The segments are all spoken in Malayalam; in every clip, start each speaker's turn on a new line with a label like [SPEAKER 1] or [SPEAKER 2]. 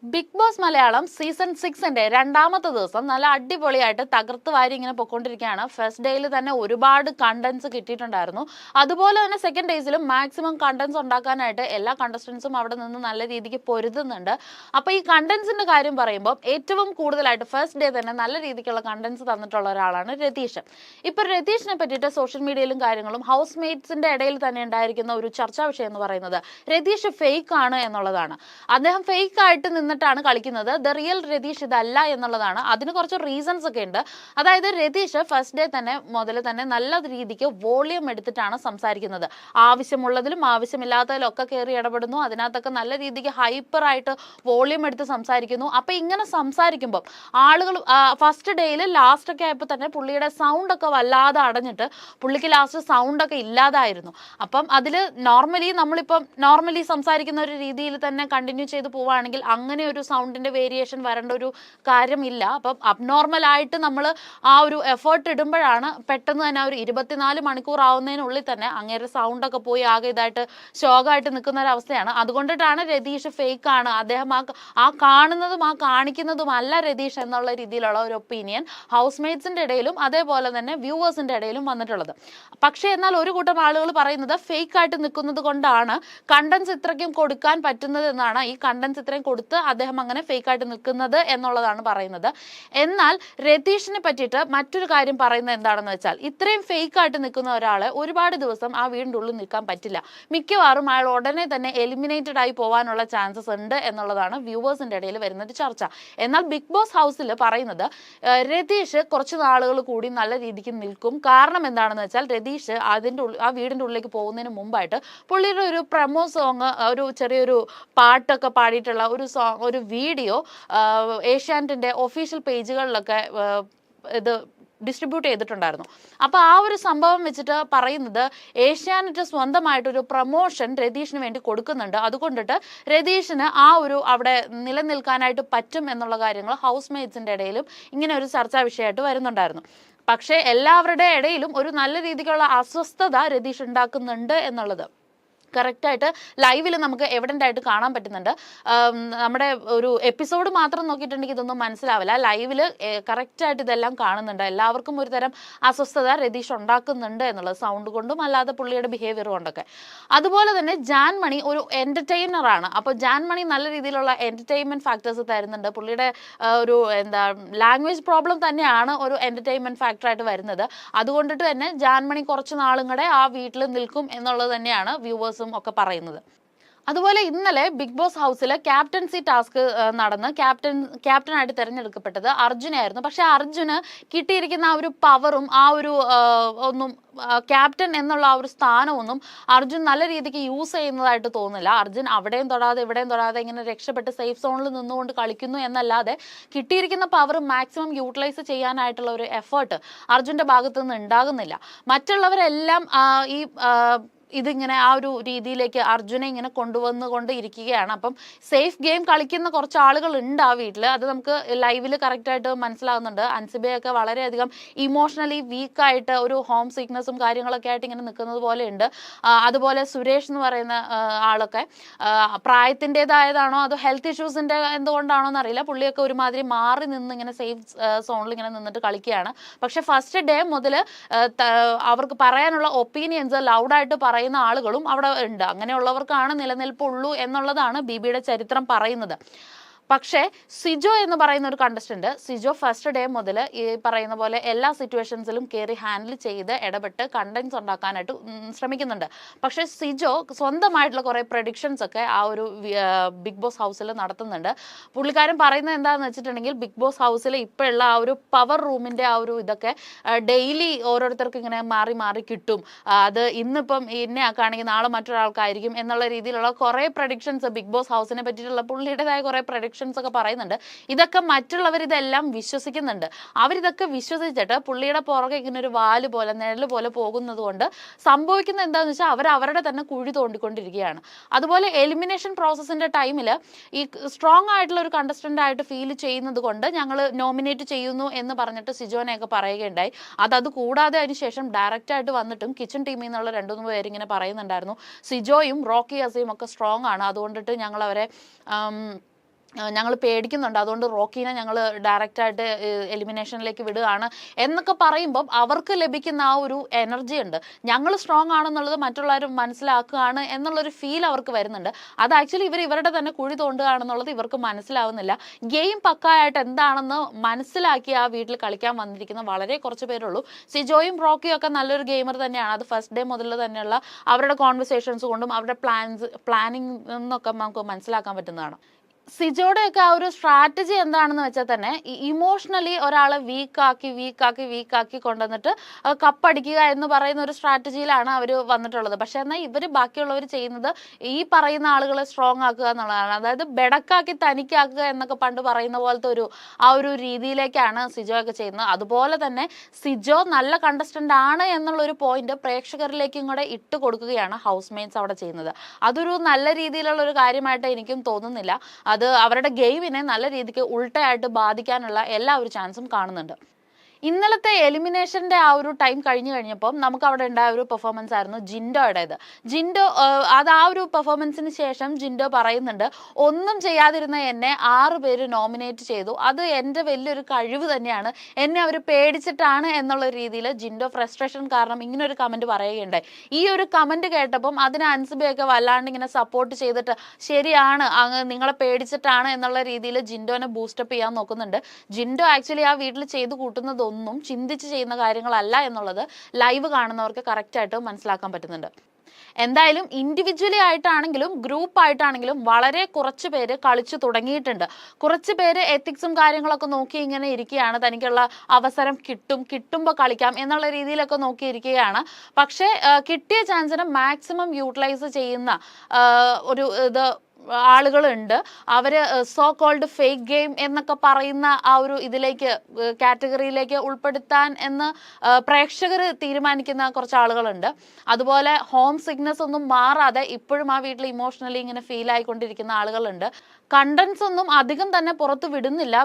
[SPEAKER 1] ബിഗ് ബോസ് മലയാളം സീസൺ 6ന്റെ രണ്ടാമത്തെ ദിവസം നല്ല അടിപൊളിയായിട്ട് തകർത്ത് വാരി ഇങ്ങനെ പൊയ്ക്കൊണ്ടിരിക്കുകയാണ്. ഫസ്റ്റ് ഡേയിൽ തന്നെ ഒരുപാട് കണ്ടന്റ്സ് കിട്ടിയിട്ടുണ്ടായിരുന്നു. അതുപോലെ തന്നെ സെക്കൻഡ് ഡേയ്സിലും മാക്സിമം കണ്ടന്റ്സ് ഉണ്ടാക്കാനായിട്ട് എല്ലാ കണ്ടസ്റ്റൻസും അവിടെ നിന്ന് നല്ല രീതിക്ക് പൊരുതുന്നുണ്ട്. അപ്പോൾ ഈ കണ്ടന്റ്സിന്റെ കാര്യം പറയുമ്പോൾ ഏറ്റവും കൂടുതലായിട്ട് ഫസ്റ്റ് ഡേ തന്നെ നല്ല രീതിക്കുള്ള കണ്ടന്റ്സ് തന്നിട്ടുള്ള ഒരാളാണ് രതീഷ്. ഇപ്പോൾ രതീഷിനെ പറ്റിയിട്ട് സോഷ്യൽ മീഡിയയിലും കാര്യങ്ങളും ഹൗസ് മേറ്റ്സിന്റെ ഇടയിൽ തന്നെ ഉണ്ടായിരിക്കുന്ന ഒരു ചർച്ചാ വിഷയം എന്ന് പറയുന്നത് രതീഷ് ഫേക്ക് ആണ് എന്നുള്ളതാണ്. അദ്ദേഹം ഫേക്ക് ആയിട്ട് നിന്നിട്ടാണ് കളിക്കുന്നത്. ദ റിയൽ രതീഷ് ഇതല്ല എന്നുള്ളതാണ്. അതിന് കുറച്ച് റീസൺസ് ഒക്കെ ഉണ്ട്. അതായത് രതീഷ് ഫസ്റ്റ് ഡേ തന്നെ മുതൽ തന്നെ നല്ല രീതിക്ക് വോളിയം എടുത്തിട്ടാണ് സംസാരിക്കുന്നത്. ആവശ്യമുള്ളതിലും ആവശ്യമില്ലാത്തതിലും ഒക്കെ കയറി ഇടപെടുന്നു. അതിനകത്തൊക്കെ നല്ല രീതിക്ക് ഹൈപ്പറായിട്ട് വോളിയം എടുത്ത് സംസാരിക്കുന്നു. അപ്പൊ ഇങ്ങനെ സംസാരിക്കുമ്പോൾ ആളുകൾ ഫസ്റ്റ് ഡേയിൽ ലാസ്റ്റ് ഒക്കെ ആയപ്പോൾ തന്നെ പുള്ളിയുടെ സൗണ്ട് ഒക്കെ വല്ലാതെ അടഞ്ഞിട്ട് പുള്ളിക്ക് ലാസ്റ്റ് സൗണ്ട് ഒക്കെ ഇല്ലാതായിരുന്നു. അപ്പം അതിൽ നമ്മളിപ്പം നോർമലി സംസാരിക്കുന്ന ഒരു രീതിയിൽ തന്നെ കണ്ടിന്യൂ ചെയ്ത് പോവുകയാണെങ്കിൽ അങ്ങനെ ഒരു സൗണ്ടിന്റെ വേരിയേഷൻ വരേണ്ട ഒരു കാര്യമില്ല. അപ്പം അബ്നോർമൽ ആയിട്ട് നമ്മൾ ആ ഒരു എഫേർട്ട് ഇടുമ്പോഴാണ് പെട്ടെന്ന് തന്നെ ഒരു 24 മണിക്കൂർ ആവുന്നതിനുള്ളിൽ തന്നെ അങ്ങേരെ സൗണ്ട് ഒക്കെ പോയി ആകെ ഇതായിട്ട് ശോകമായിട്ട് നിൽക്കുന്ന ഒരു അവസ്ഥയാണ്. അതുകൊണ്ടിട്ടാണ് രതീഷ് ഫേക്ക് ആണ്, അദ്ദേഹം ആ കാണുന്നതും ആ കാണിക്കുന്നതും അല്ല രതീഷ് എന്നുള്ള രീതിയിലുള്ള ഒരു ഒപ്പീനിയൻ ഹൗസ് മേറ്റ്സിന്റെ ഇടയിലും അതേപോലെ തന്നെ വ്യൂവേഴ്സിന്റെ ഇടയിലും വന്നിട്ടുള്ളത്. പക്ഷേ എന്നാൽ ഒരു കൂട്ടം ആളുകൾ പറയുന്നത് ഫേക്ക് ആയിട്ട് നിൽക്കുന്നത് കൊണ്ടാണ് കണ്ടന്റ്സ് ഇത്രയ്ക്കും കൊടുക്കാൻ പറ്റുന്നത് എന്നാണ്. ഈ കണ്ടന്റ്സ് ഇത്രയും കൊടുത്ത് അദ്ദേഹം അങ്ങനെ ഫേക്ക് ആയിട്ട് നിൽക്കുന്നത് എന്നുള്ളതാണ് പറയുന്നത്. എന്നാൽ രതീഷിനെ പറ്റിയിട്ട് മറ്റൊരു കാര്യം പറയുന്നത് എന്താണെന്ന് വെച്ചാൽ ഇത്രയും ഫേക്ക് ആയിട്ട് നിൽക്കുന്ന ഒരാളെ ഒരുപാട് ദിവസം ആ വീടിൻ്റെ ഉള്ളിൽ നിൽക്കാൻ പറ്റില്ല. മിക്കവാറും അയാൾ ഉടനെ തന്നെ എലിമിനേറ്റഡ് ആയി പോകാനുള്ള ചാൻസസ് ഉണ്ട് എന്നുള്ളതാണ് വ്യൂവേഴ്സിന്റെ ഇടയിൽ വരുന്ന ഒരു ചർച്ച. എന്നാൽ ബിഗ് ബോസ് ഹൗസിൽ പറയുന്നത് രതീഷ് കുറച്ച് നാളുകൾ കൂടി നല്ല രീതിക്ക് നിൽക്കും. കാരണം എന്താണെന്ന് വെച്ചാൽ രതീഷ് ആ വീടിൻ്റെ ഉള്ളിലേക്ക് പോകുന്നതിന് മുമ്പായിട്ട് പുള്ളിയുടെ ഒരു പ്രമോ സോങ്, ഒരു ചെറിയൊരു പാട്ടൊക്കെ പാടിയിട്ടുള്ള ഒരു വീഡിയോ ഏഷ്യാനെറ്റിന്റെ ഒഫീഷ്യൽ പേജുകളിലൊക്കെ ഇത് ഡിസ്ട്രിബ്യൂട്ട് ചെയ്തിട്ടുണ്ടായിരുന്നു. അപ്പോൾ ആ ഒരു സംഭവം വെച്ചിട്ട് പറയുന്നത് ഏഷ്യാനെറ്റ് സ്വന്തമായിട്ടൊരു പ്രൊമോഷൻ രതീഷിന് വേണ്ടി കൊടുക്കുന്നുണ്ട്. അതുകൊണ്ടിട്ട് രതീഷിന് ആ ഒരു അവിടെ നിലനിൽക്കാനായിട്ട് പറ്റും എന്നുള്ള കാര്യങ്ങൾ ഹൗസ് മേറ്റ്സിന്റെ ഇടയിലും ഇങ്ങനെ ഒരു ചർച്ചാ വിഷയമായിട്ട് വരുന്നുണ്ടായിരുന്നു. പക്ഷേ എല്ലാവരുടെ ഇടയിലും ഒരു നല്ല രീതിക്കുള്ള അസ്വസ്ഥത രതീഷ് ഉണ്ടാക്കുന്നുണ്ട് എന്നുള്ളത് കറക്റ്റായിട്ട് ലൈവിൽ നമുക്ക് എവിഡൻ്റ് ആയിട്ട് കാണാൻ പറ്റുന്നുണ്ട്. നമ്മുടെ ഒരു എപ്പിസോഡ് മാത്രം നോക്കിയിട്ടുണ്ടെങ്കിൽ ഇതൊന്നും മനസ്സിലാവില്ല. ലൈവിൽ കറക്റ്റായിട്ട് ഇതെല്ലാം കാണുന്നുണ്ട്. എല്ലാവർക്കും ഒരു തരം അസ്വസ്ഥത രതീഷ് ഉണ്ടാക്കുന്നുണ്ട് എന്നുള്ളത്, സൗണ്ട് കൊണ്ടും അല്ലാതെ പുള്ളിയുടെ ബിഹേവിയർ കൊണ്ടൊക്കെ. അതുപോലെ തന്നെ ജാൻമണി ഒരു എൻ്റർടൈനറാണ്. അപ്പോൾ ജാൻമണി നല്ല രീതിയിലുള്ള എൻ്റർടൈൻമെൻറ്റ് ഫാക്ടേഴ്സ് തരുന്നുണ്ട്. പുള്ളിയുടെ ഒരു ലാംഗ്വേജ് പ്രോബ്ലം തന്നെയാണ് ഒരു എൻ്റർടൈൻമെൻറ്റ് ഫാക്ടറായിട്ട് വരുന്നത്. അതുകൊണ്ടിട്ട് തന്നെ ജാൻമണി കുറച്ച് നാളും കൂടെ ആ വീട്ടിൽ നിൽക്കും എന്നുള്ളത് തന്നെയാണ് വ്യൂവേഴ്സ് ഒക്കെ പറയുന്നത്. അതുപോലെ ഇന്നലെ ബിഗ് ബോസ് ഹൗസിൽ ക്യാപ്റ്റൻസി ടാസ്ക് നടന്ന് ക്യാപ്റ്റനായിട്ട് തിരഞ്ഞെടുക്കപ്പെട്ടത് അർജുനായിരുന്നു. പക്ഷെ അർജുന് കിട്ടിയിരിക്കുന്ന ആ ഒരു പവറും ആ ഒരു ഒന്നും ക്യാപ്റ്റൻ എന്നുള്ള ആ ഒരു സ്ഥാനമൊന്നും അർജുൻ നല്ല രീതിക്ക് യൂസ് ചെയ്യുന്നതായിട്ട് തോന്നുന്നില്ല. അർജുൻ അവിടെയും തൊടാതെ ഇവിടെയും തൊടാതെ ഇങ്ങനെ രക്ഷപ്പെട്ട് സേഫ് സോണിൽ നിന്നുകൊണ്ട് കളിക്കുന്നു എന്നല്ലാതെ കിട്ടിയിരിക്കുന്ന പവർ മാക്സിമം യൂട്ടിലൈസ് ചെയ്യാനായിട്ടുള്ള ഒരു എഫേർട്ട് അർജുൻ്റെ ഭാഗത്തു നിന്ന് ഉണ്ടാകുന്നില്ല. മറ്റുള്ളവരെല്ലാം ഈ ഇതിങ്ങനെ ആ ഒരു രീതിയിലേക്ക് അർജുനെ ഇങ്ങനെ കൊണ്ടുവന്നുകൊണ്ട് ഇരിക്കുകയാണ്. അപ്പം സേഫ് ഗെയിം കളിക്കുന്ന കുറച്ച് ആളുകൾ ഉണ്ട് ആ വീട്ടിൽ. അത് നമുക്ക് ലൈവിൽ കറക്റ്റായിട്ട് മനസ്സിലാകുന്നുണ്ട്. അൻസിബയൊക്കെ വളരെയധികം ഇമോഷണലി വീക്കായിട്ട് ഒരു ഹോം സിക്നസ്സും കാര്യങ്ങളൊക്കെ ആയിട്ട് ഇങ്ങനെ നിൽക്കുന്നത് പോലെ ഉണ്ട്. അതുപോലെ സുരേഷ് എന്ന് പറയുന്ന ആളൊക്കെ പ്രായത്തിൻ്റെതായതാണോ അതോ ഹെൽത്ത് ഇഷ്യൂസിൻ്റെ എന്തുകൊണ്ടാണോ എന്നറിയില്ല, പുള്ളിയൊക്കെ ഒരുമാതിരി മാറി നിന്ന് ഇങ്ങനെ സേഫ് സോണിൽ ഇങ്ങനെ നിന്നിട്ട് കളിക്കുകയാണ്. പക്ഷെ ഫസ്റ്റ് ഡേ മുതൽ അവർക്ക് പറയാനുള്ള ഒപ്പീനിയൻസ് ലൗഡായിട്ട് പറയുന്ന ആളുകളും അവിടെ ഉണ്ട്. അങ്ങനെയുള്ളവർക്കാണ് നിലനിൽപ്പുള്ളൂ എന്നുള്ളതാണ് ബിബിയുടെ ചരിത്രം പറയുന്നത്. പക്ഷേ സിജോ എന്ന് പറയുന്ന ഒരു കണ്ടസ്റ്റന്റ്, സിജോ ഫസ്റ്റ് ഡേ മുതൽ ഈ പറയുന്ന പോലെ എല്ലാ സിറ്റുവേഷൻസിലും കയറി ഹാൻഡിൽ ചെയ്ത് ഇടപെട്ട് കണ്ടന്റ്സ് ഉണ്ടാക്കാനായിട്ട് ശ്രമിക്കുന്നുണ്ട്. പക്ഷേ സിജോ സ്വന്തമായിട്ടുള്ള കുറേ പ്രഡിക്ഷൻസ് ഒക്കെ ആ ഒരു ബിഗ് ബോസ് ഹൗസിൽ നടത്തുന്നുണ്ട്. പുള്ളിക്കാരൻ പറയുന്നത് എന്താണെന്ന് വെച്ചിട്ടുണ്ടെങ്കിൽ ബിഗ് ബോസ് ഹൗസിൽ ഇപ്പോഴുള്ള ആ ഒരു പവർ റൂമിൻ്റെ ആ ഒരു ഇതൊക്കെ ഡെയിലി ഓരോരുത്തർക്കും ഇങ്ങനെ മാറി മാറി കിട്ടും. അത് ഇന്നിപ്പം ഇന്നെ ആക്കുകയാണെങ്കിൽ നാളെ മറ്റൊരാൾക്കായിരിക്കും എന്നുള്ള രീതിയിലുള്ള കുറേ പ്രഡിക്ഷൻസ് ബിഗ് ബോസ് ഹൗസിനെ പറ്റിയിട്ടുള്ള പുള്ളിയുടേതായ കുറേ പ്രഡിക്ഷൻസ് ഒക്കെ പറയുന്നുണ്ട്. ഇതൊക്കെ മറ്റുള്ളവർ ഇതെല്ലാം വിശ്വസിക്കുന്നുണ്ട്. അവരിതൊക്കെ വിശ്വസിച്ചിട്ട് പുള്ളിയുടെ പുറകെ ഇങ്ങനെ ഒരു വാല് പോലെ നിഴല് പോലെ പോകുന്നത് കൊണ്ട് സംഭവിക്കുന്നത് എന്താണെന്ന് വെച്ചാൽ അവരുടെ തന്നെ കുഴി തോണ്ടിക്കൊണ്ടിരിക്കുകയാണ്. അതുപോലെ എലിമിനേഷൻ പ്രോസസ്സിന്റെ ടൈമിൽ ഈ സ്ട്രോങ് ആയിട്ടുള്ള ഒരു കണ്ടസ്റ്റന്റ് ആയിട്ട് ഫീൽ ചെയ്യുന്നത് കൊണ്ട് ഞങ്ങൾ നോമിനേറ്റ് ചെയ്യുന്നു എന്ന് പറഞ്ഞിട്ട് സിജോനെയൊക്കെ പറയുകയുണ്ടായി. അത് കൂടാതെ അതിനുശേഷം ഡയറക്റ്റ് ആയിട്ട് വന്നിട്ടും കിച്ചൺ ടീമിൽ നിന്നുള്ള 2-3 പേരിങ്ങനെ പറയുന്നുണ്ടായിരുന്നു സിജോയും റോക്കി അസയും ഒക്കെ സ്ട്രോങ് ആണ്, അതുകൊണ്ടിട്ട് ഞങ്ങൾ അവരെ ഞങ്ങൾ പേടിക്കുന്നുണ്ട്, അതുകൊണ്ട് റോക്കീനെ ഞങ്ങൾ ഡയറക്റ്റായിട്ട് എലിമിനേഷനിലേക്ക് വിടുകയാണ് എന്നൊക്കെ പറയുമ്പം അവർക്ക് ലഭിക്കുന്ന ആ ഒരു എനർജി ഉണ്ട്. ഞങ്ങൾ സ്ട്രോങ് ആണെന്നുള്ളത് മറ്റുള്ളവർ മനസ്സിലാക്കുകയാണ് എന്നുള്ളൊരു ഫീൽ അവർക്ക് വരുന്നുണ്ട്. അത് ആക്ച്വലി ഇവരുടെ തന്നെ കുഴി തോണ്ടുകയാണെന്നുള്ളത് ഇവർക്ക് മനസ്സിലാവുന്നില്ല. ഗെയിം പക്കായിട്ട് എന്താണെന്ന് മനസ്സിലാക്കി ആ വീട്ടിൽ കളിക്കാൻ വന്നിരിക്കുന്ന വളരെ കുറച്ച് പേരുള്ളൂ. സിജോയും റോക്കിയും ഒക്കെ നല്ലൊരു ഗെയിമർ തന്നെയാണ്. അത് ഫസ്റ്റ് ഡേ മുതൽ തന്നെയുള്ള അവരുടെ കോൺവെർസേഷൻസ് കൊണ്ടും അവരുടെ പ്ലാനിങ് എന്നൊക്കെ നമുക്ക് മനസ്സിലാക്കാൻ പറ്റുന്നതാണ്. സിജോയുടെയൊക്കെ ആ ഒരു സ്ട്രാറ്റജി എന്താണെന്ന് വെച്ചാൽ തന്നെ ഇമോഷണലി ഒരാളെ വീക്കാക്കി കൊണ്ടുവന്നിട്ട് കപ്പടിക്കുക എന്ന് പറയുന്ന ഒരു സ്ട്രാറ്റജിയിലാണ് അവർ വന്നിട്ടുള്ളത്. പക്ഷെ എന്നാൽ ഇവർ ബാക്കിയുള്ളവർ ചെയ്യുന്നത് ഈ പറയുന്ന ആളുകളെ സ്ട്രോങ് ആക്കുക എന്നുള്ളതാണ്. അതായത് ബെടക്കാക്കി തനിക്കാക്കുക എന്നൊക്കെ പണ്ട് പറയുന്ന പോലത്തെ ആ ഒരു രീതിയിലേക്കാണ് സിജോ ഒക്കെ ചെയ്യുന്നത്. അതുപോലെ തന്നെ സിജോ നല്ല കണ്ടസ്റ്റന്റ് ആണ് എന്നുള്ളൊരു പോയിന്റ് പ്രേക്ഷകരിലേക്കും കൂടെ ഇട്ട് കൊടുക്കുകയാണ് ഹൗസ് മേറ്റ്സ് അവിടെ ചെയ്യുന്നത്. അതൊരു നല്ല രീതിയിലുള്ള ഒരു കാര്യമായിട്ട് എനിക്കും തോന്നുന്നില്ല. അത് അവരുടെ ഗെയിമിനെ നല്ല രീതിക്ക് ഉൾട്ടയായിട്ട് ബാധിക്കാനുള്ള എല്ലാ ഒരു ചാൻസും കാണുന്നുണ്ട്. ഇന്നലത്തെ എലിമിനേഷന്റെ ആ ഒരു ടൈം കഴിഞ്ഞപ്പോൾ നമുക്ക് അവിടെ ഉണ്ടായ ഒരു പെർഫോമൻസ് ആയിരുന്നു ജിൻഡോയുടേത്. അത് ആ ഒരു പെർഫോമൻസിന് ശേഷം ജിൻഡോ പറയുന്നുണ്ട്, ഒന്നും ചെയ്യാതിരുന്ന എന്നെ 6 പേര് നോമിനേറ്റ് ചെയ്തു, അത് എൻ്റെ വലിയൊരു കഴിവ് തന്നെയാണ്, എന്നെ അവർ പേടിച്ചിട്ടാണ് എന്നുള്ള രീതിയിൽ ജിൻഡോ ഫ്രസ്ട്രേഷൻ കാരണം ഇങ്ങനെ ഒരു കമന്റ് പറയുകയുണ്ടായി. ഈ ഒരു കമന്റ് കേട്ടപ്പം അതിനെ അൻസിബയൊക്കെ വല്ലാണ്ട് ഇങ്ങനെ സപ്പോർട്ട് ചെയ്തിട്ട് ശരിയാണ്, നിങ്ങളെ പേടിച്ചിട്ടാണ് എന്നുള്ള രീതിയിൽ ജിൻഡോനെ ബൂസ്റ്റപ്പ് ചെയ്യാൻ നോക്കുന്നുണ്ട്. ജിൻഡോ ആക്ച്വലി ആ വീട്ടിൽ ചെയ്തു കൂട്ടുന്നത് ഒന്നും ചിന്തിച്ച് ചെയ്യുന്ന കാര്യങ്ങളല്ല എന്നുള്ളത് ലൈവ് കാണുന്നവർക്ക് കറക്റ്റായിട്ട് മനസ്സിലാക്കാൻ പറ്റുന്നുണ്ട്. എന്തായാലും ഇൻഡിവിജ്വലി ആയിട്ടാണെങ്കിലും ഗ്രൂപ്പ് ആയിട്ടാണെങ്കിലും വളരെ കുറച്ച് പേര് കളിച്ചു തുടങ്ങിയിട്ടുണ്ട്. കുറച്ച് പേര് എത്തിക്സും കാര്യങ്ങളൊക്കെ നോക്കി ഇങ്ങനെ ഇരിക്കുകയാണ്, തനിക്കുള്ള അവസരം കിട്ടുമ്പോൾ കളിക്കാം എന്നുള്ള രീതിയിലൊക്കെ നോക്കിയിരിക്കുകയാണ്. പക്ഷേ കിട്ടിയ ചാൻസിനെ മാക്സിമം യൂട്ടിലൈസ് ചെയ്യുന്ന ഒരു ആളുകളുണ്ട്. അവര് സോ കോൾഡ് ഫേക്ക് ഗെയിം എന്നൊക്കെ പറയുന്ന ആ ഒരു കാറ്റഗറിയിലേക്ക് ഉൾപ്പെടുത്താൻ എന്ന് പ്രേക്ഷകർ തീരുമാനിക്കുന്ന കുറച്ച് ആളുകളുണ്ട്. അതുപോലെ ഹോം സിക്നെസ് ഒന്നും മാറാതെ ഇപ്പോഴും ആ വീട്ടിൽ ഇമോഷണലി ഇങ്ങനെ ഫീൽ ആയിക്കൊണ്ടിരിക്കുന്ന ആളുകളുണ്ട്. കണ്ടന്റ്സ് ഒന്നും അധികം തന്നെ പുറത്ത് വിടുന്നില്ല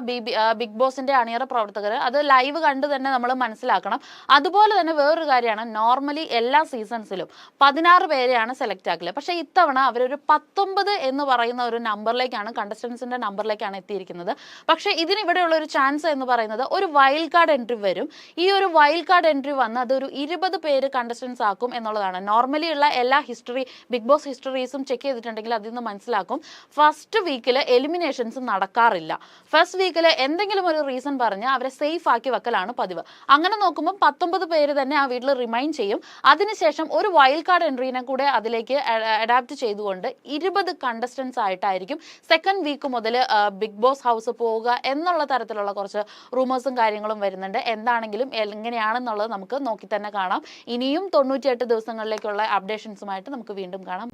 [SPEAKER 1] ബിഗ് ബോസിന്റെ അണിയറ പ്രവർത്തകർ. അത് ലൈവ് കണ്ട് തന്നെ നമ്മൾ മനസ്സിലാക്കണം. അതുപോലെ തന്നെ വേറൊരു കാര്യമാണ്, നോർമലി എല്ലാ സീസൺസിലും 16 പേരെയാണ് സെലക്ട് ആക്കില്ല. പക്ഷേ ഇത്തവണ അവരൊരു 19 എന്ന് പറയുന്ന ഒരു നമ്പറിലേക്കാണ്, കണ്ടസ്റ്റൻസിന്റെ നമ്പറിലേക്കാണ് എത്തിയിരിക്കുന്നത്. പക്ഷേ ഇതിനിവിടെയുള്ള ഒരു ചാൻസ് എന്ന് പറയുന്നത് ഒരു വൈൽഡ് കാർഡ് എൻട്രി വരും. ഈ ഒരു വൈൽഡ് കാർഡ് എൻട്രി വന്ന് അതൊരു 20 പേര് കണ്ടസ്റ്റൻസ് ആക്കും എന്നുള്ളതാണ്. നോർമലി ഉള്ള എല്ലാ ബിഗ് ബോസ് ഹിസ്റ്ററീസും ചെക്ക് ചെയ്തിട്ടുണ്ടെങ്കിൽ അതിൽ നിന്ന് മനസ്സിലാക്കും ഫസ്റ്റ് വീക്കിൽ എലിമിനേഷൻസ് നടക്കാറില്ല. ഫസ്റ്റ് വീക്കിൽ എന്തെങ്കിലും ഒരു റീസൺ പറഞ്ഞ് അവരെ സേഫ് ആക്കി വെക്കലാണ് പതിവ്. അങ്ങനെ നോക്കുമ്പോൾ 19 പേര് തന്നെ ആ വീട്ടിൽ റിമൈൻ ചെയ്യും. അതിനുശേഷം ഒരു വൈൽഡ് കാർഡ് എൻട്രീനെ കൂടെ അതിലേക്ക് അഡാപ്റ്റ് ചെയ്തുകൊണ്ട് 20 കണ്ടസ്റ്റൻസ് ആയിട്ടായിരിക്കും സെക്കൻഡ് വീക്ക് മുതൽ ബിഗ് ബോസ് ഹൗസ് പോവുക എന്നുള്ള തരത്തിലുള്ള കുറച്ച് റൂമേഴ്സും കാര്യങ്ങളും വരുന്നുണ്ട്. എന്താണെങ്കിലും എങ്ങനെയാണെന്നുള്ളത് നമുക്ക് നോക്കി തന്നെ കാണാം. ഇനിയും 98 ദിവസങ്ങളിലേക്കുള്ള അപ്ഡേഷൻസുമായിട്ട് നമുക്ക് വീണ്ടും കാണാം.